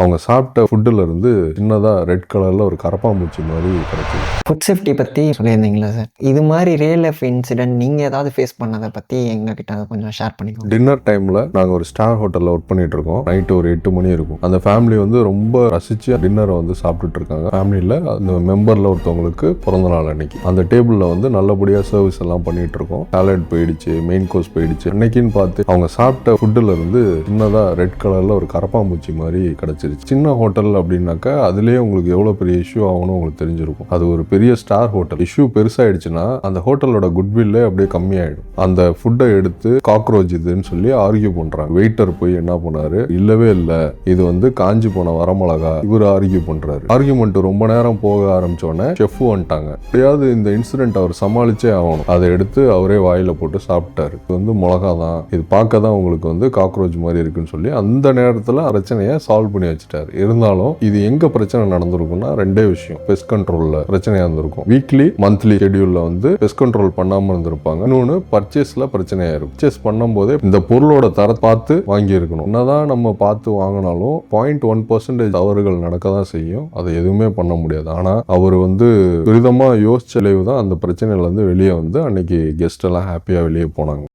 அவங்க சாப்பிட்ட ஃபுட்டில் இருந்து சின்னதாக ரெட் கலரில் ஒரு கரப்பாம்பூச்சி மாதிரி கிடைச்சிது. ஃபுட் சேஃப்டி பற்றி சொல்லியிருந்தீங்களா சார்? இது மாதிரி ரியல் லைஃப் இன்சிடென்ட் நீங்கள் ஏதாவது ஃபேஸ் பண்ணதை பற்றி எங்ககிட்ட கொஞ்சம் ஷேர் பண்ணிக்கோங்க. டின்னர் டைமில் நாங்கள் ஒரு ஸ்டார் ஹோட்டலில் ஒர்க் பண்ணிட்டு இருக்கோம். நைட்டு ஒரு 8 மணி இருக்கும். அந்த ஃபேமிலி வந்து ரொம்ப ரசித்து டின்னரை வந்து சாப்பிட்டுட்டு இருக்காங்க. ஃபேமிலியில் அந்த மெம்பரில் ஒருத்தவங்களுக்கு பிறந்த நாள் அன்னைக்கு. அந்த டேபிளில் வந்து நல்லபடியாக சர்வீஸ் எல்லாம் பண்ணிட்டு இருக்கோம். சாலட் போயிடுச்சு, மெயின் கோர்ஸ் போயிடுச்சு. அன்னைக்குன்னு பார்த்து அவங்க சாப்பிட்ட ஃபுட்டில் இருந்து சின்னதாக ரெட் கலரில் ஒரு கரப்பாம்பூச்சி மாதிரி கிடைச்சிருச்சு. சின்ன ஹோட்டல் அப்படின்னாக்கா அதுலேயே உங்களுக்கு எவ்வளோ பெரிய இஷ்யூ ஆகும்னு உங்களுக்கு தெரிஞ்சிருக்கும். அது ஒரு பெரிய ஸ்டார் ஹோட்டல். இஷ்யூ பெருசாயிடுச்சுன்னா அந்த ஹோட்டலோட குட்வில்லே அப்படியே கம்மியாயிடும். அந்த ஃபுட்டை எடுத்து காக்ரோச் இதுன்னு சொல்லி ஆர்கியூ பண்றாங்க. வெயிட்டர் போய் என்ன பண்ணாரு, இல்லவே இல்லை, இது வந்து காஞ்சி போன வரமிளகா. இவர் ஆர்கியூ பண்றாரு. ஆர்கியூமெண்ட் ரொம்ப நேரம் போக ஆரம்பிச்சோடனே செஃப் வந்துட்டாங்க. எப்படியாவது இந்த இன்சிடென்ட் அவர் சமாளிச்சே ஆகணும். அதை எடுத்து அவரே வாயில போட்டு சாப்பிட்டாரு. இது வந்து மிளகா தான், இது பார்க்க தான் உங்களுக்கு வந்து காக்ரோச் மாதிரி இருக்குன்னு சொல்லி அந்த நேரத்தில் பிரச்சனையை சால்வ் பண்ணி வச்சுட்டாரு. இருந்தாலும் இது எங்க பிரச்சனை நடந்திருக்கும்னா ரெண்டே விஷயம். பெஸ்ட் கண்ட்ரோல்ல பிரச்சனையா இருந்திருக்கும். வீக்லி மந்த்லி ஷெட்யூல்ல வந்து பெஸ்ட் கண்ட்ரோல் பண்ணாம இருந்திருப்பாங்க. இன்னொன்று பர்ச்சேஸ்ல பிரச்சனையா இருக்கும். பர்ச்சேஸ் பண்ணும் போதே இந்த பொருளோட தரத்தை பார்த்து வாங்கி இருக்கணும். என்னதான் நம்ம பார்த்து வாங்கினாலும் 0.1% தவறுகள் நடக்க தான் செய்யும். அதை எதுவுமே பண்ண முடியாது. ஆனா அவர் வந்து துரிதமா யோசிச்ச விளைவு தான் அந்த பிரச்சனையில இருந்து வெளியே வந்து அன்னைக்கு கெஸ்ட் எல்லாம் ஹாப்பியா வெளியே போனாங்க.